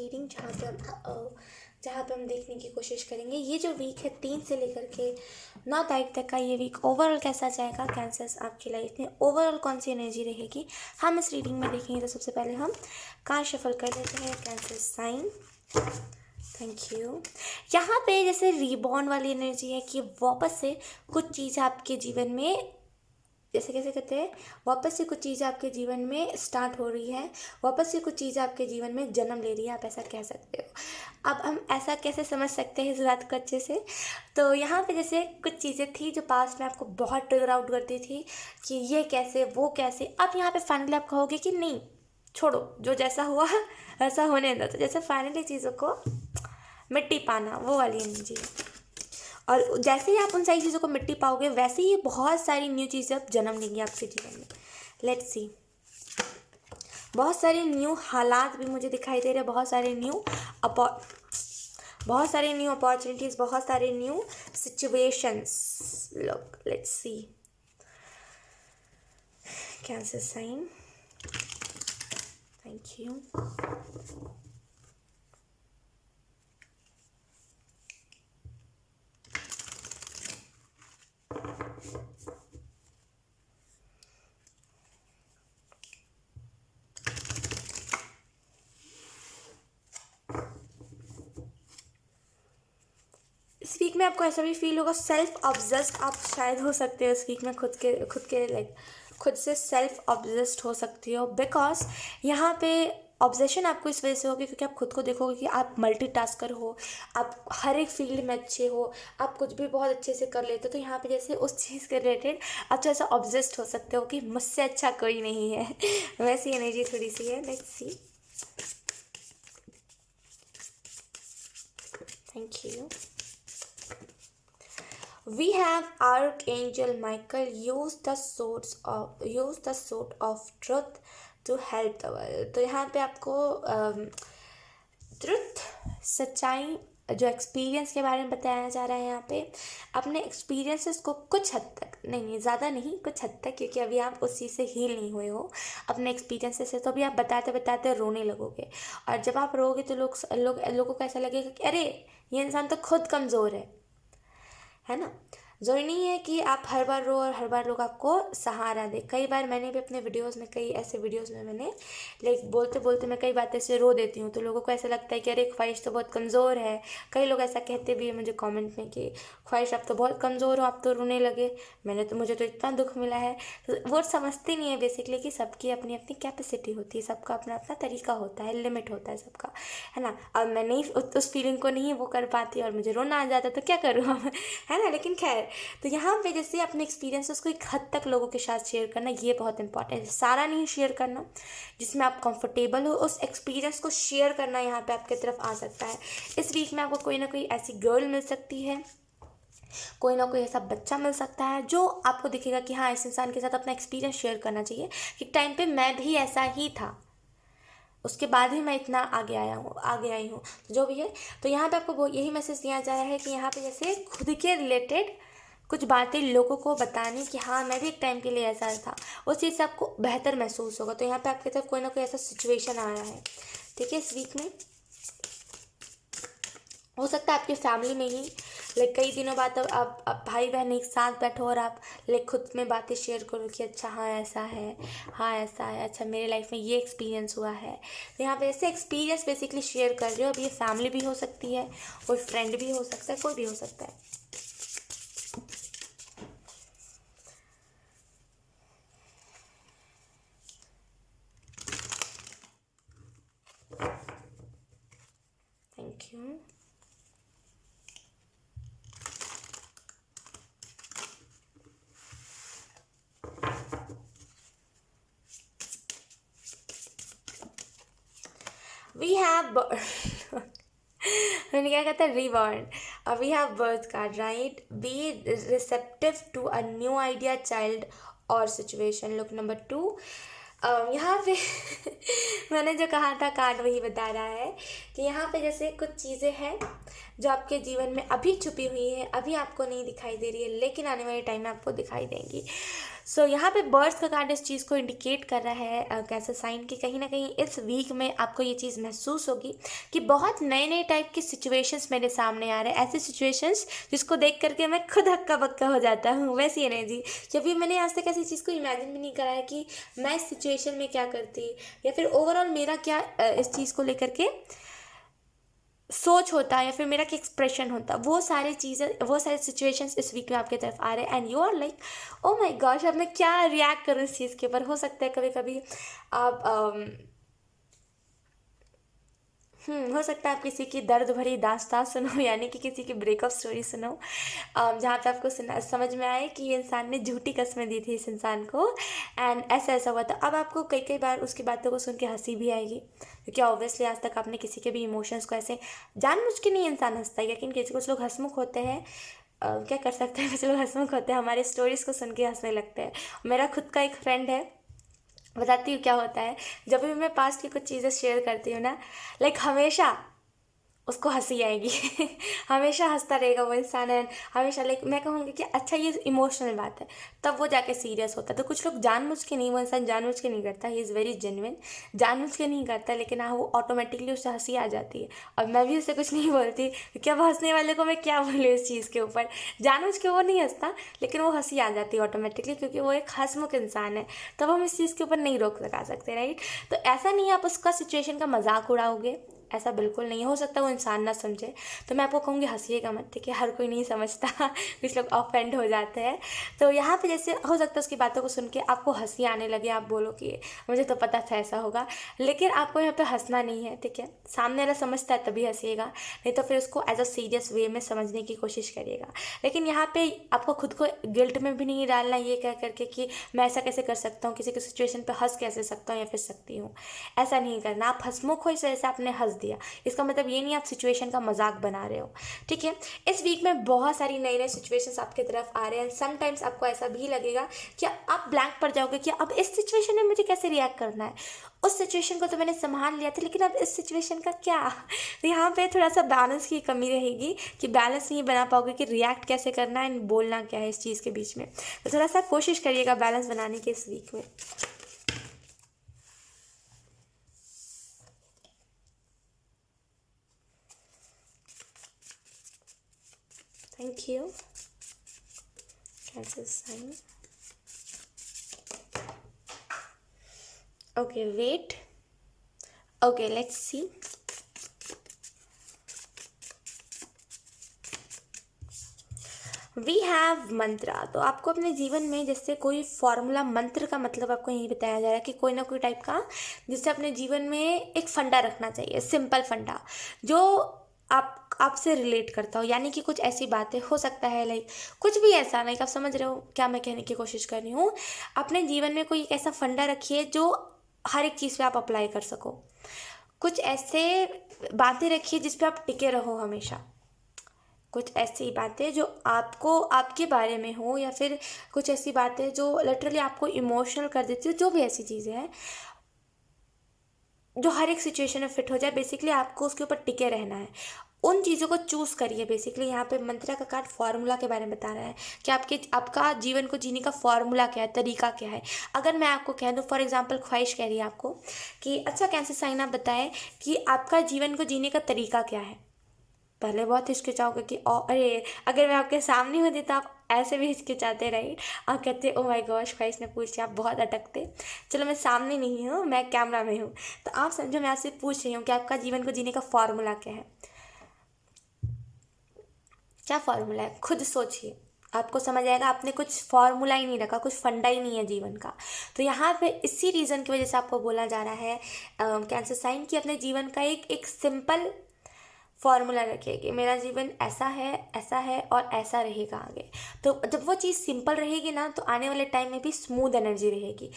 Reading जहाँ पे हम देखने की कोशिश करेंगे ये जो वीक है 3 से लेकर के 9 तारीख तक का ये वीक ओवरऑल कैसा जाएगा कैंसर्स आपकी लाइफ में, ओवरऑल कौन सी एनर्जी रहेगी हम इस रीडिंग में देखेंगे। तो सबसे पहले हम कार्ड शफल कर लेते हैं कैंसर साइन। Thank you. यहाँ पे जैसे रीबॉर्न वाली एनर्जी है कि वापस से कुछ चीज़ आपके जीवन में, जैसे कैसे कहते हैं, वापस से कुछ चीज़ें आपके जीवन में स्टार्ट हो रही है, वापस से कुछ चीज़ें आपके जीवन में जन्म ले रही है, आप ऐसा कह सकते हो। अब हम ऐसा कैसे समझ सकते हैं इस बात को अच्छे से, तो यहाँ पे जैसे कुछ चीज़ें थी जो पास्ट में आपको बहुत ट्रिगर आउट करती थी कि ये कैसे वो कैसे, अब यहाँ पे फाइनली आप कहोगे कि नहीं छोड़ो, जो जैसा हुआ ऐसा होने दो। तो जैसे फाइनली चीज़ों को मिट्टी पाना, वो वाली एनर्जी है। और जैसे ही आप उन सारी चीज़ों को मिट्टी पाओगे वैसे ही बहुत सारी न्यू चीज़ें अब जन्म लेंगी आपके जीवन में। लेट्स सी, बहुत सारे न्यू हालात भी मुझे दिखाई दे रहे हैं, बहुत सारे न्यू अपॉर्चुनिटीज़, बहुत सारे new situations. Look, let's see cancer sign. Thank you. इस वीक में आपको ऐसा भी फील होगा, सेल्फ ऑब्सेस्ड आप शायद हो सकते हो इस वीक में, खुद से सेल्फ ऑब्सेस्ड हो सकती हो। बिकॉज यहाँ पे ऑब्सेशन आपको इस वजह से होगी क्योंकि आप खुद को देखोगे कि आप मल्टीटास्कर हो, आप हर एक फील्ड में अच्छे हो, आप कुछ भी बहुत अच्छे से कर लेते हो। तो यहाँ पे जैसे उस चीज़ के रिलेटेड आप थोड़ा सा ऑब्सेस्ड हो सकते हो कि मुझसे अच्छा कोई नहीं है वैसी एनर्जी थोड़ी सी है। Let's see. Thank you. We have Archangel Michael use the sword of truth to help the world। तो यहाँ पे आपको ट्रुथ, सच्चाई, जो एक्सपीरियंस के बारे में बताया जा रहा है यहाँ पे। अपने एक्सपीरियंसेस को कुछ हद तक, नहीं ज़्यादा नहीं, कुछ हद तक, क्योंकि अभी आप उस चीज़ से हील नहीं हुए हो अपने एक्सपीरियंसेस से, तो अभी आप बताते बताते रोने लगोगे। और जब आप रोगे तो लोगों को ऐसा लगेगा कि अरे ये इंसान तो खुद कमज़ोर है ना। ज़रूरी नहीं है कि आप हर बार रो और हर बार लोग आपको सहारा दे। कई बार मैंने भी अपने वीडियोस में, कई ऐसे वीडियोस में मैंने बोलते बोलते मैं कई बातें से रो देती हूँ, तो लोगों को ऐसा लगता है कि अरे ख्वाहिश तो बहुत कमज़ोर है। कई लोग ऐसा कहते भी है मुझे कमेंट में कि ख्वाहिश आप तो बहुत कमज़ोर हो, आप तो रोने लगे, मुझे तो इतना दुख मिला है। तो वो समझते नहीं है बेसिकली कि सबकी अपनी अपनी कैपेसिटी होती है, सबका अपना अपना तरीका होता है, लिमिट होता है सबका, है ना। अब मैं नहीं उस फीलिंग को नहीं वो कर पाती और मुझे रोना आ जाता तो क्या करूँ हम, है ना। लेकिन खैर, तो यहाँ पे जैसे अपने एक्सपीरियंसेस को एक हद तक लोगों के साथ शेयर करना, ये बहुत इंपॉर्टेंट है। सारा नहीं शेयर करना, जिसमें आप कंफर्टेबल हो उस एक्सपीरियंस को शेयर करना यहाँ पे आपकी तरफ आ सकता है। इस वीक में आपको कोई ना कोई ऐसी गर्ल मिल सकती है, कोई ना कोई ऐसा बच्चा मिल सकता है जो आपको दिखेगा कि हाँ इस इंसान के साथ अपना एक्सपीरियंस शेयर करना चाहिए कि टाइम पे मैं भी ऐसा ही था, उसके बाद ही मैं इतना आगे आई हूँ, जो भी है। तो यहाँ पे आपको यही मैसेज दिया जा रहा है कि यहाँ पे जैसे खुद के रिलेटेड कुछ बातें लोगों को बताने कि हाँ मैं भी एक टाइम के लिए ऐसा था, उस चीज़ से आपको बेहतर महसूस होगा। तो यहाँ पे आपकी तरफ कोई ना कोई ऐसा सिचुएशन आ रहा है, ठीक है। इस वीक में हो सकता है आपकी फैमिली में ही कई दिनों बाद आप भाई बहन एक साथ बैठो और आप खुद में बातें शेयर करो कि अच्छा हाँ ऐसा है, हाँ ऐसा है, अच्छा मेरे लाइफ में ये एक्सपीरियंस हुआ है। तो यहाँ पे ऐसे एक्सपीरियंस बेसिकली शेयर कर रहे हो। अब ये फैमिली भी हो सकती है, कोई फ्रेंड भी हो सकता है, कोई भी हो सकता है। Thank you. वी हैव मैंने क्या कहता है, reborn. We have birth card, right. Be receptive to a new idea, child और सिचुएशन। Look number 2। यहाँ पे मैंने जो कहा था कार्ड वही बता रहा है कि यहाँ पे जैसे कुछ चीज़ें हैं जो आपके जीवन में अभी छुपी हुई है, अभी आपको नहीं दिखाई दे रही है, लेकिन आने वाले टाइम में आपको दिखाई देंगी। यहाँ पे बर्ड्स का कार्ड इस चीज़ को इंडिकेट कर रहा है कैसे साइन कि कहीं ना कहीं इस वीक में आपको ये चीज़ महसूस होगी कि बहुत नए नए टाइप की सिचुएशंस मेरे सामने आ रहे हैं, ऐसे सिचुएशंस जिसको देख करके मैं खुद हक्का बक्का हो जाता हूँ, वैसी एनर्जी। जब भी मैंने आज तक ऐसी चीज़ को इमेजिन भी नहीं करा है कि मैं इस सिचुएशन में क्या करती, या फिर ओवरऑल मेरा क्या इस चीज़ को लेकर के सोच होता, या फिर मेरा क्या एक्सप्रेशन होता। वो सारी चीज़ें, वो सारे सिचुएशंस इस वीक में आपके तरफ आ रहे हैं, and you are like oh my gosh, अब मैं क्या रिएक्ट करूँ इस चीज़ के ऊपर। हो सकता है कभी कभी आप हो सकता है आप किसी की दर्द भरी दास्तान सुनो, यानी कि किसी की ब्रेकअप स्टोरी सुनो, जहाँ पे आपको समझ में आए कि ये इंसान ने झूठी कस्में दी थी इस इंसान को, एंड ऐसा ऐसा हुआ था। अब आपको कई कई बार उसकी बातों को सुन के हंसी भी आएगी, क्योंकि ऑब्वियसली आज तक आपने किसी के भी इमोशंस को ऐसे जानबूझ के नहीं इंसान हंसता है, लेकिन किसी कुछ लोग हंसमुख होते हैं। क्या कर सकते हैं, कुछ लोग हंसमुख होते हैं, हमारे स्टोरीज को सुन के हंसने लगते हैं। मेरा खुद का एक फ्रेंड है, बताती हूँ क्या होता है। जब भी मैं पास्ट की कुछ चीज़ें शेयर करती हूँ ना, लाइक हमेशा उसको हंसी आएगी हमेशा हंसता रहेगा वो इंसान, है हमेशा। लाइक मैं कहूँगी कि अच्छा ये इमोशनल बात है, तब वो जाके सीरियस होता है। तो कुछ लोग जानबूझ के नहीं, वो इंसान जानबूझ के नहीं करता, ही इज़ वेरी जेन्युइन, जानबूझ के नहीं करता, लेकिन हाँ वो ऑटोमेटिकली उससे हंसी आ जाती है। और मैं भी उससे कुछ नहीं बोलती, क्योंकि अब हंसने वाले को मैं क्या बोलूँ इस चीज़ के ऊपर। जानबूझ के वो नहीं हंसता, लेकिन वो हंसी आ जाती है ऑटोमेटिकली, क्योंकि वो एक हंसमुख इंसान है। तब हम इस चीज़ के ऊपर नहीं रोक लगा सकते, राइट। तो ऐसा नहीं है आप उसका सिचुएशन का मजाक उड़ाओगे, ऐसा बिल्कुल नहीं। हो सकता है वो इंसान ना समझे, तो मैं आपको कहूँगी हंसिएगा मत, ठीक है। हर कोई नहीं समझता कुछ लोग ऑफेंड हो जाते हैं। तो यहाँ पे जैसे हो सकता है उसकी बातों को सुन के आपको हंसी आने लगे, आप बोलो कि मुझे तो पता था ऐसा होगा, लेकिन आपको यहाँ पे हंसना नहीं है, ठीक है। सामने वाला समझता है तभी हंसिएगा, नहीं तो फिर उसको एज अ सीरियस वे में समझने की कोशिश करिएगा। लेकिन यहाँ पे आपको खुद को गिल्ट में भी नहीं डालना, ये कह करके कि मैं ऐसा कैसे कर सकता हूँ, किसी की सिचुएशन पे हंस कैसे सकता हूँ या फिर सकती हूँ, ऐसा नहीं करना। आप हंसमुख हो, इस वजह से आपने हंस दिया, इसका मतलब ये नहीं आप सिचुएशन का मजाक बना रहे हो, ठीक है। इस वीक में बहुत सारी नई नई सिचुएशंस आपके तरफ आ रहे हैं। समटाइम्स आपको ऐसा भी लगेगा कि आप ब्लैंक पड़ जाओगे कि अब इस सिचुएशन में मुझे कैसे रिएक्ट करना है। उस सिचुएशन को तो मैंने संभाल लिया था, लेकिन अब इस सिचुएशन का क्या। तो यहाँ पे थोड़ा सा बैलेंस की कमी रहेगी, कि बैलेंस नहीं बना पाओगे कि रिएक्ट कैसे करना है, बोलना क्या है इस चीज़ के बीच में। तो थोड़ा सा कोशिश करिएगा बैलेंस बनाने की इस वीक में। Thank you. Cancel sign. Okay wait, okay let's see. We have Mantra. तो आपको अपने जीवन में जैसे कोई फॉर्मूला, मंत्र का मतलब आपको यही बताया जा रहा है कि कोई ना कोई टाइप का, जिससे अपने जीवन में एक फंडा रखना चाहिए, सिंपल फंडा, जो आपसे रिलेट करता हो। यानी कि कुछ ऐसी बातें हो सकता है, लाइक कुछ भी ऐसा, लाइक आप समझ रहे हो क्या मैं कहने की कोशिश कर रही हूँ। अपने जीवन में कोई एक ऐसा फंडा रखिए जो हर एक चीज़ पे आप अप्लाई कर सको। कुछ ऐसे बातें रखिए जिस पे आप टिके रहो हमेशा। कुछ ऐसी बातें जो आपको, आपके बारे में हो, या फिर कुछ ऐसी बातें जो लिटरली आपको इमोशनल कर देती हो, जो भी ऐसी चीज़ें हैं जो हर एक सिचुएशन में फिट हो जाए। बेसिकली आपको उसके ऊपर टिके रहना है, उन चीज़ों को चूज़ करिए। बेसिकली यहाँ पे मंत्रा का कार्ड फार्मूला के बारे में बता रहा है कि आपका जीवन को जीने का फार्मूला क्या है, तरीका क्या है। अगर मैं आपको कह दूँ, फॉर एग्जांपल ख्वाहिश कह रही है आपको कि अच्छा कैंसर साइन आप बताएं कि आपका जीवन को जीने का तरीका क्या है। पहले बहुत हिचकिचाओगे कि अरे, अगर मैं आपके सामने होती तो आप ऐसे भी हिचकिचाते, राइट। आप कहते ओ माय गॉश ख्वाहिश ने पूछ लिया, आप बहुत अटकते। चलो मैं सामने नहीं हूँ, मैं कैमरा में हूँ, तो आप समझो मैं आपसे पूछ रही हूँ कि आपका जीवन को जीने का फॉर्मूला क्या है। क्या फॉर्मूला है, खुद सोचिए, आपको समझ आएगा। आपने कुछ फॉर्मूला ही नहीं रखा, कुछ फंडा ही नहीं है जीवन का। तो यहाँ पे इसी रीज़न की वजह से आपको बोला जा रहा है कैंसर साइन कि अपने जीवन का एक सिंपल फॉर्मूला रखिए कि मेरा जीवन ऐसा है और ऐसा रहेगा आगे। तो जब वो चीज़ सिंपल रहेगी ना, तो आने वाले टाइम में भी स्मूथ एनर्जी रहेगी।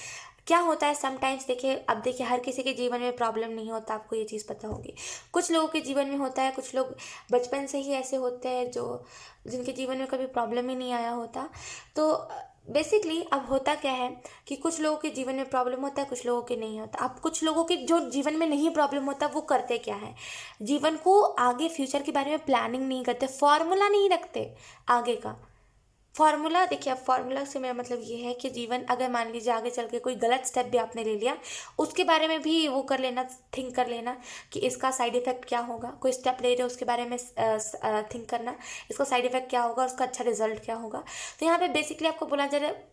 क्या होता है समटाइम्स, देखिए अब देखिए हर किसी के जीवन में प्रॉब्लम नहीं होता, आपको ये चीज़ पता होगी। कुछ लोगों के जीवन में होता है, कुछ लोग बचपन से ही ऐसे होते हैं जो जिनके जीवन में कभी प्रॉब्लम ही नहीं आया होता। तो बेसिकली अब होता क्या है कि कुछ लोगों के जीवन में प्रॉब्लम होता है, कुछ लोगों के नहीं होता। अब कुछ लोगों के जो जीवन में नहीं प्रॉब्लम होता वो करते क्या है, जीवन को आगे फ्यूचर के बारे में प्लानिंग नहीं करते, फॉर्मूला नहीं रखते आगे का। फॉर्मूला देखिए, अब फॉर्मूला से मेरा मतलब ये है कि जीवन, अगर मान लीजिए आगे चल के कोई गलत स्टेप भी आपने ले लिया, उसके बारे में भी वो कर लेना, थिंक कर लेना कि इसका साइड इफेक्ट क्या होगा। कोई स्टेप ले रहे हो उसके बारे में थिंक करना, इसका साइड इफेक्ट क्या होगा, उसका अच्छा रिजल्ट क्या होगा। तो यहाँ पे बेसिकली आपको बोला जा रहा है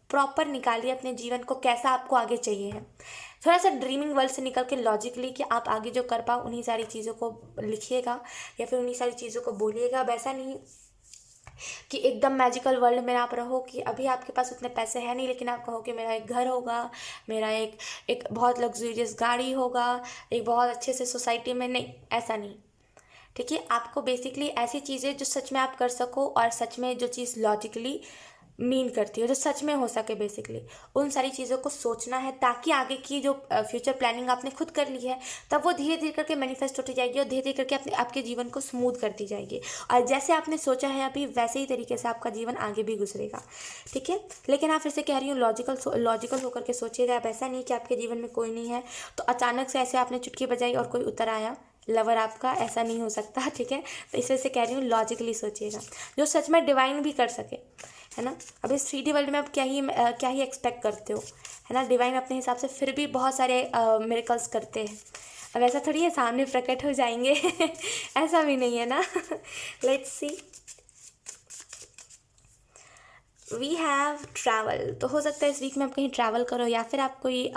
प्रॉपर निकालिए अपने जीवन को, कैसा आपको आगे चाहिए है। थोड़ा सा ड्रीमिंग वर्ल्ड से निकल के लॉजिकली कि आप आगे जो कर पाओ उन्हीं सारी चीज़ों को लिखिएगा या फिर उन्हीं सारी चीज़ों को बोलिएगा। वैसा नहीं कि एकदम मैजिकल वर्ल्ड में आप रहो कि अभी आपके पास उतने पैसे हैं नहीं, लेकिन आप कहो कि मेरा एक घर होगा, मेरा एक एक बहुत लग्जूरियस गाड़ी होगा, एक बहुत अच्छे से सोसाइटी में, नहीं, ऐसा नहीं। ठीक है, आपको बेसिकली ऐसी चीज़ें जो सच में आप कर सको और सच में जो चीज़ लॉजिकली मीन करती है, जो सच में हो सके, बेसिकली उन सारी चीज़ों को सोचना है, ताकि आगे की जो फ्यूचर प्लानिंग आपने खुद कर ली है तब वो धीरे धीरे करके मैनिफेस्ट होती जाएगी और धीरे धीरे करके अपने आपके जीवन को स्मूथ करती जाएगी। और जैसे आपने सोचा है अभी, वैसे ही तरीके से आपका जीवन आगे भी गुजरेगा। ठीक है, लेकिन आप फिर से कह रही हूँ लॉजिकल होकर के सोचिएगा। अब ऐसा नहीं कि आपके जीवन में कोई नहीं है तो अचानक से ऐसे आपने चुटकी बजाई और कोई उतर आया लवर आपका, ऐसा नहीं हो सकता। ठीक है, तो इस वजह से कह रही हूँ लॉजिकली सोचिएगा, जो सच में डिवाइन भी कर सके, है ना। अब इस 3D वर्ल्ड में आप क्या ही एक्सपेक्ट करते हो, है ना। डिवाइन अपने हिसाब से फिर भी बहुत सारे मिरेकल्स करते हैं। अब ऐसा थोड़ी है सामने प्रकट हो जाएंगे ऐसा भी नहीं है ना let's see. We have travel, तो हो सकता है इस वीक में आप कहीं ट्रैवल करो या फिर आप कोई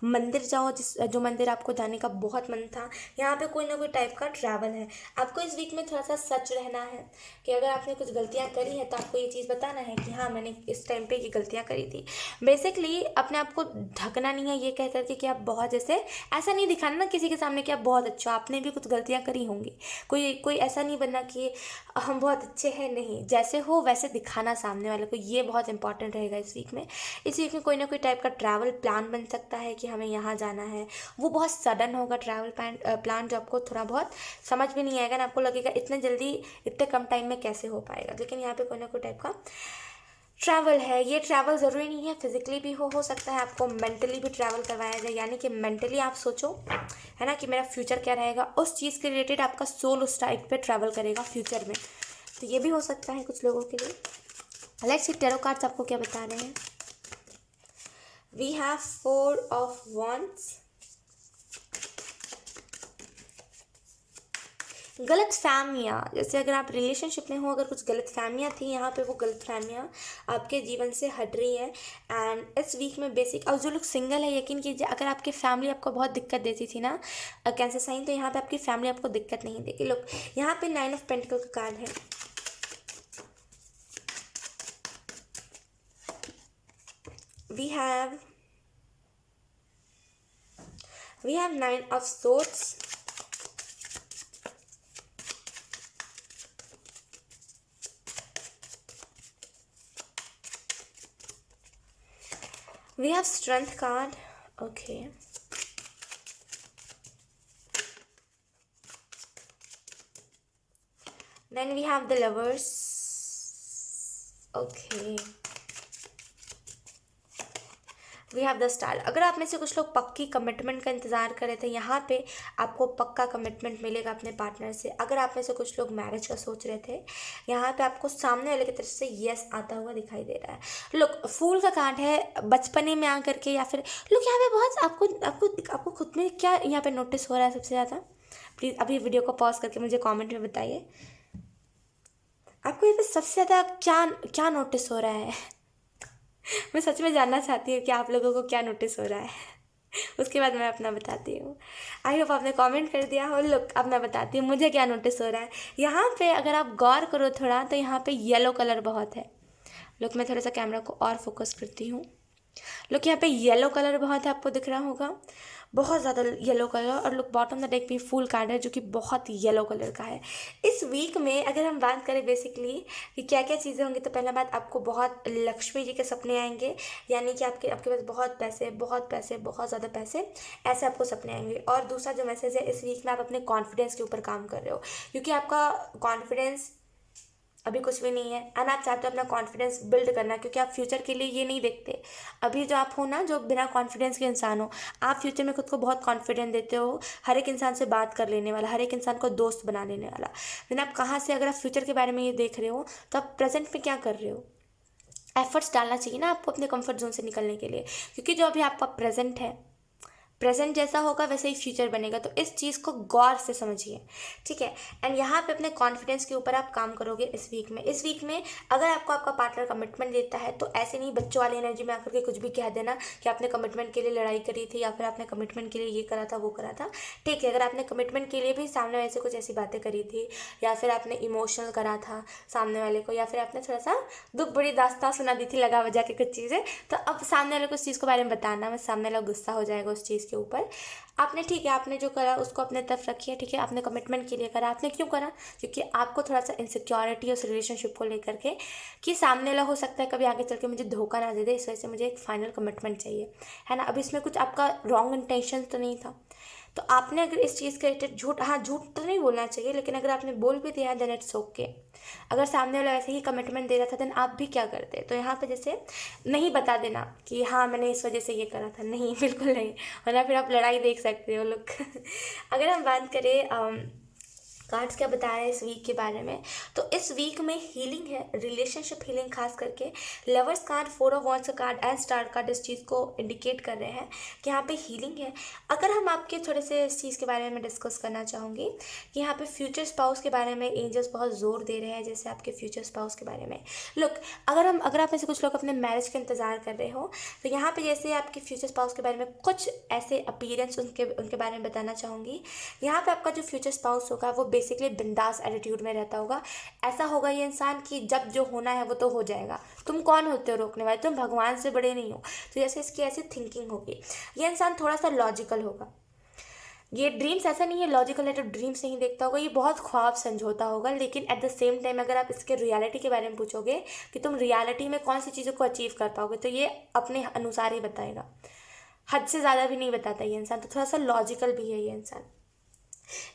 मंदिर जाओ, जो मंदिर आपको जाने का बहुत मन था। यहाँ पे कोई ना कोई टाइप का ट्रैवल है। आपको इस वीक में थोड़ा सा सच रहना है कि अगर आपने कुछ गलतियाँ करी हैं तो आपको ये चीज़ बताना है कि हाँ मैंने इस टाइम पे ये गलतियाँ करी थी। बेसिकली अपने आप को ढकना नहीं है ये कह करके कि आप बहुत, जैसे ऐसा नहीं दिखाना ना किसी के सामने कि आप बहुत अच्छे हो, आपने भी कुछ गलतियाँ करी होंगी। कोई कोई ऐसा नहीं बनना कि हम बहुत अच्छे हैं, नहीं, जैसे हो वैसे दिखाना सामने वाले को, ये बहुत इंपॉर्टेंट रहेगा इस वीक में। इस वीक में कोई ना कोई टाइप का ट्रैवल प्लान बन सकता है कि हमें यहाँ जाना है। वो बहुत सडन होगा ट्रैवल प्लान, जो आपको थोड़ा बहुत समझ में नहीं आएगा ना, आपको लगेगा इतने जल्दी इतने कम टाइम में कैसे हो पाएगा। लेकिन यहाँ पे कोई ना कोई टाइप का ट्रैवल है। ये ट्रैवल ज़रूरी नहीं है फिजिकली भी हो सकता है आपको मेंटली भी ट्रैवल करवाया जाए, यानी कि मेंटली आप सोचो, है ना, कि मेरा फ्यूचर क्या रहेगा, उस चीज़ के रिलेटेड आपका सोल उस टाइप पे ट्रैवल करेगा फ्यूचर में। तो ये भी हो सकता है कुछ लोगों के लिए। लेट्स सी टैरो कार्ड्स आपको क्या बता रहे हैं। We have 4 of wands। गलत फहमियाँ, जैसे अगर आप रिलेशनशिप में हो, अगर कुछ गलत फहमियाँ थी यहाँ पे, वो गलत फहमियाँ आपके जीवन से हट रही हैं। एंड इस वीक में बेसिक, और जो लोग सिंगल है, यकीन कीजिए अगर आपकी फैमिली आपको बहुत दिक्कत देती थी ना कैंसर साइन, तो यहाँ पे आपकी फैमिली आपको दिक्कत नहीं देगी। लोग यहाँ पे 9 ऑफ पेंटिकल का कार्ड है। we have 9 of swords। we have strength card। okay, then we have the lovers। okay, we have the star. अगर आप में से कुछ लोग पक्की कमिटमेंट का इंतज़ार कर रहे थे, यहाँ पे आपको पक्का कमिटमेंट मिलेगा अपने पार्टनर से। अगर आप में से कुछ लोग मैरिज का सोच रहे थे, यहाँ पे आपको सामने वाले की तरफ से यस आता हुआ दिखाई दे रहा है। लोग फूल का कार्ड है, बचपने में आकर के, या फिर लोग यहाँ पे बहुत आपको खुद में क्या यहाँ पे नोटिस हो रहा है सबसे ज़्यादा। प्लीज़ अभी वीडियो को पॉज करके मुझे कॉमेंट में बताइए आपको यहाँ पे सबसे ज़्यादा क्या क्या नोटिस हो रहा है मैं सच में जानना चाहती हूँ कि आप लोगों को क्या नोटिस हो रहा है उसके बाद मैं अपना बताती हूँ। आई होप आपने कमेंट कर दिया हो। लुक, अब मैं बताती हूँ मुझे क्या नोटिस हो रहा है। यहाँ पे अगर आप गौर करो थोड़ा, तो यहाँ पे येलो कलर बहुत है। लुक, मैं थोड़ा सा कैमरा को और फोकस करती हूँ। लुक, यहाँ पे येलो कलर बहुत है, आपको दिख रहा होगा, बहुत ज़्यादा येलो कलर। और लुक, बॉटम द डेक भी फुल कार्ड है जो कि बहुत येलो कलर का है। इस वीक में अगर हम बात करें बेसिकली कि क्या क्या चीज़ें होंगी, तो पहला बात, आपको बहुत लक्ष्मी जी के सपने आएंगे, यानी कि आपके पास बहुत पैसे, बहुत ज़्यादा पैसे, ऐसे आपको सपने आएंगे। और दूसरा जो मैसेज है, इस वीक में आप अपने कॉन्फिडेंस के ऊपर काम कर रहे हो, क्योंकि आपका कॉन्फिडेंस अभी कुछ भी नहीं है, एंड आप चाहते हो अपना कॉन्फिडेंस बिल्ड करना, क्योंकि आप फ्यूचर के लिए ये नहीं देखते। अभी जो आप हो ना, जो बिना कॉन्फिडेंस के इंसान हो, आप फ्यूचर में खुद को बहुत कॉन्फिडेंट देते हो, हर एक इंसान से बात कर लेने वाला, हर एक इंसान को दोस्त बना लेने वाला। लेकिन आप कहाँ से, अगर आप फ्यूचर के बारे में ये देख रहे हो, तो आप प्रेजेंट में क्या कर रहे हो? एफर्ट्स डालना चाहिए ना आपको अपने कंफर्ट जोन से निकलने के लिए, क्योंकि जो अभी आपका प्रेजेंट है, प्रेजेंट जैसा होगा वैसे ही फ्यूचर बनेगा। तो इस चीज़ को गौर से समझिए, ठीक है। एंड यहाँ पे अपने कॉन्फिडेंस के ऊपर आप काम करोगे इस वीक में। इस वीक में अगर आपको आपका पार्टनर कमिटमेंट देता है, तो ऐसे नहीं बच्चों वाली एनर्जी में आकर के कुछ भी कह देना कि आपने कमिटमेंट के लिए लड़ाई करी थी, या फिर आपने कमिटमेंट के लिए ये करा था वो करा था। ठीक है, अगर आपने कमिटमेंट के लिए भी सामने वाले से कुछ ऐसी बातें करी थी, या फिर आपने इमोशनल करा था सामने वाले को, या फिर आपने थोड़ा सा दुख बड़ी दास्तां सुना दी थी लगा वजह के कुछ चीज़ें, तो अब सामने वाले को उस चीज़ के बारे में बताना, मैं सामने वाला गुस्सा हो जाएगा उस चीज़ के ऊपर। आपने, ठीक है, आपने जो करा उसको अपने तरफ रखिए, ठीक है, आपने कमिटमेंट के लिए करा। आपने क्यों करा? क्योंकि आपको थोड़ा सा इनसिक्योरिटी उस रिलेशनशिप को लेकर के, कि सामने वाला हो सकता है कभी आगे चल के मुझे धोखा ना दे दे, इस वजह से मुझे एक फाइनल कमिटमेंट चाहिए, है ना। अब इसमें कुछ आपका रॉन्ग इंटेंशन तो नहीं था। तो आपने अगर इस चीज़ के रिलेटेड झूठ, हाँ झूठ तो नहीं बोलना चाहिए, लेकिन अगर आपने बोल भी दिया देन इट्स ओके। अगर सामने वाला वैसे ही कमिटमेंट दे रहा था देन आप भी क्या करते? तो यहाँ पे जैसे नहीं बता देना कि हाँ मैंने इस वजह से ये करा था, नहीं बिल्कुल नहीं, वरना फिर आप लड़ाई देख सकते हो लोग। अगर हम बात करें कार्ड्स क्या बता रहे हैं इस वीक के बारे में, तो इस वीक में हीलिंग है, रिलेशनशिप हीलिंग, खास करके लवर्स कार्ड, 4 ऑफ वॉन्ड्स का कार्ड एंड स्टार कार्ड इस चीज़ को इंडिकेट कर रहे हैं कि यहाँ पे हीलिंग है। अगर हम आपके थोड़े से इस चीज़ के बारे में डिस्कस करना चाहूँगी कि यहाँ पे फ्यूचर स्पाउस के बारे में एंजल्स बहुत जोर दे रहे हैं, जैसे आपके फ्यूचर स्पाउस के बारे में। लुक, अगर आप में से कुछ लोग अपने मैरिज का इंतज़ार कर रहे हो, तो यहाँ पे जैसे आपके फ्यूचर स्पाउस के बारे में कुछ ऐसे अपीयरेंस उनके बारे में बताना चाहूँगी। यहाँ पे आपका जो फ्यूचर स्पाउस होगा वो बेसिकली बिंदास एटीट्यूड में रहता होगा। ऐसा होगा ये इंसान कि जब जो होना है वो तो हो जाएगा, तुम कौन होते हो रोकने वाले, तुम भगवान से बड़े नहीं हो। तो जैसे इसकी ऐसी थिंकिंग होगी। ये इंसान थोड़ा सा लॉजिकल होगा। ये ड्रीम्स ऐसा नहीं है लॉजिकल है तो ड्रीम्स नहीं देखता होगा, ये बहुत ख्वाब समझौता होगा। लेकिन एट द सेम टाइम अगर आप इसके रियलिटी के बारे में पूछोगे कि तुम रियलिटी में कौन सी चीज़ों को अचीव कर पाओगे, तो ये अपने अनुसार ही बताएगा, हद से ज़्यादा भी नहीं बताता ये इंसान। तो थोड़ा सा लॉजिकल भी है ये इंसान।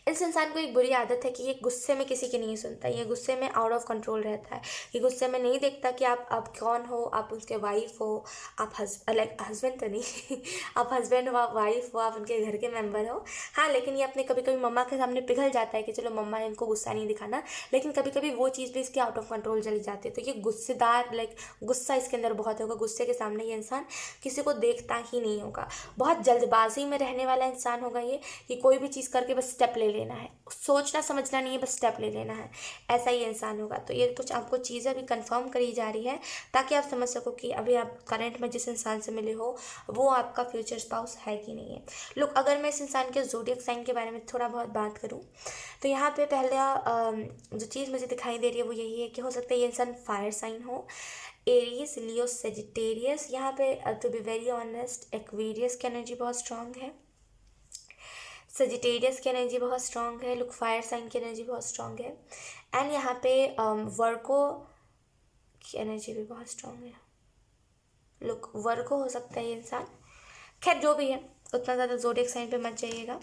इस इंसान को एक बुरी आदत है कि ये गुस्से में किसी की नहीं सुनता, ये गुस्से में आउट ऑफ कंट्रोल रहता है। ये गुस्से में नहीं देखता कि आप कौन हो, आप उसके वाइफ हो, आप हस्बैंड तो नहीं आप हस्बैंड हो, आप वाइफ हो, आप उनके घर के मेंबर हो। हाँ, लेकिन ये अपने कभी कभी मम्मा के सामने पिघल जाता है कि चलो मम्मा ने इनको गुस्सा नहीं दिखाना, लेकिन कभी कभी वो चीज़ भी इसके आउट ऑफ कंट्रोल चली जाती है। तो ये गुस्सेदार, गुस्सा इसके अंदर बहुत होगा। गुस्से के सामने ये इंसान किसी को देखता ही नहीं होगा। बहुत जल्दबाजी में रहने वाला इंसान होगा ये, कि कोई भी चीज़ करके बस स्टेप ले लेना है, सोचना समझना नहीं है, बस स्टेप ले लेना है, ऐसा ही इंसान होगा। तो ये कुछ आपको चीज़ें अभी कंफर्म करी जा रही है ताकि आप समझ सको कि अभी आप करंट में जिस इंसान से मिले हो वो आपका फ्यूचर स्पाउस है कि नहीं है। लोग, अगर मैं इस इंसान के ज़ोडिएक साइन के बारे में थोड़ा बहुत बात करूँ, तो यहाँ पे पहला जो चीज़ मुझे दिखाई दे रही है वो यही है कि हो सकता है ये इंसान फायर साइन हो, एरीज, लियो, सेजिटेरियस। यहाँ पे to be very honest Aquarius की एनर्जी बहुत स्ट्रांग है, सजिटेरियस की एनर्जी बहुत स्ट्रांग है, लुक फायर साइन की एनर्जी बहुत स्ट्रांग है, एंड यहाँ पे वर्को की एनर्जी भी बहुत स्ट्रांग है। लुक, वर्को हो सकता है ये इंसान, खैर जो भी है उतना ज़्यादा ज़ोडिएक साइन पे मत जाइएगा।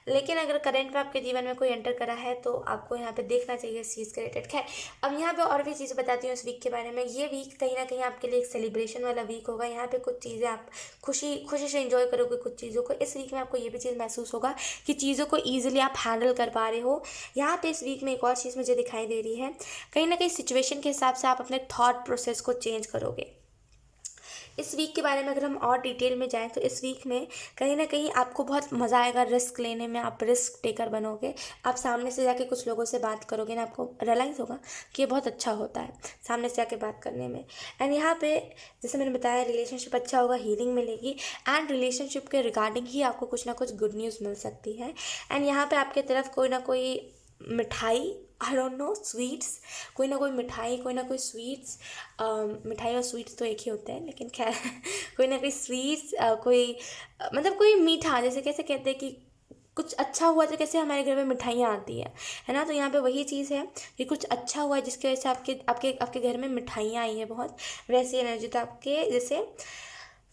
लेकिन अगर करंट में आपके जीवन में कोई एंटर करा है तो आपको यहाँ पे देखना चाहिए इस चीज़ के रिलेटेड। खैर, अब यहाँ पे और भी चीज़ें बताती हूँ इस वीक के बारे में। ये वीक कहीं ना कहीं आपके लिए एक सेलिब्रेशन वाला वीक होगा। यहाँ पे कुछ चीज़ें आप खुशी से एंजॉय करोगे कुछ चीज़ों को। इस वीक में आपको ये भी चीज़ महसूस होगा कि चीज़ों को ईजिली आप हैंडल कर पा रहे हो। यहाँ पे इस वीक में एक और चीज़ मुझे दिखाई दे रही है, कहीं ना कहीं सिचुएशन के हिसाब से आप अपने थॉट प्रोसेस को चेंज करोगे। इस वीक के बारे में अगर हम और डिटेल में जाएं तो इस वीक में कहीं ना कहीं आपको बहुत मज़ा आएगा रिस्क लेने में, आप रिस्क टेकर बनोगे। आप सामने से जाके कुछ लोगों से बात करोगे ना, आपको रियलाइज़ होगा कि ये बहुत अच्छा होता है सामने से जाके बात करने में। एंड यहाँ पे जैसे मैंने बताया रिलेशनशिप अच्छा होगा, हीलिंग मिलेगी, एंड रिलेशनशिप के रिगार्डिंग ही आपको कुछ ना कुछ गुड न्यूज़ मिल सकती है। एंड यहाँ पर आपके तरफ कोई ना कोई मिठाई, आई डोंट नो, स्वीट्स, कोई ना कोई मिठाई, कोई ना कोई स्वीट्स, मिठाई और स्वीट्स तो एक ही होते हैं लेकिन खैर कोई ना कोई स्वीट्स, कोई मतलब कोई मीठा, जैसे कैसे कहते हैं कि कुछ अच्छा हुआ तो कैसे हमारे घर में मिठाइयाँ आती है ना। तो यहाँ पे वही चीज़ है कि कुछ अच्छा हुआ जिसकी वजह से आपके आपके आपके घर में मिठाइयाँ आई है बहुत, वैसी एनर्जी। तो आपके जैसे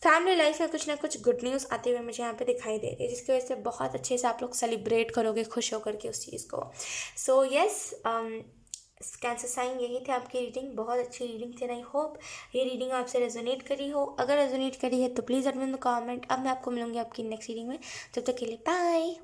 फैमिली लाइफ में कुछ ना कुछ गुड न्यूज़ आते हुए मुझे यहाँ पे दिखाई दे रही है, जिसकी वजह से बहुत अच्छे से आप लोग सेलिब्रेट करोगे खुश होकर के उस चीज़ को। सो यस, कैंसर साइन यही थे आपकी रीडिंग। बहुत अच्छी रीडिंग थी। आई होप ये रीडिंग आपसे रेजोनेट करी हो। अगर रेजोनेट करी है तो please let me know comment. अब मैं आपको मिलूंगी आपकी नेक्स्ट रीडिंग में। तब तक के लिए बाय।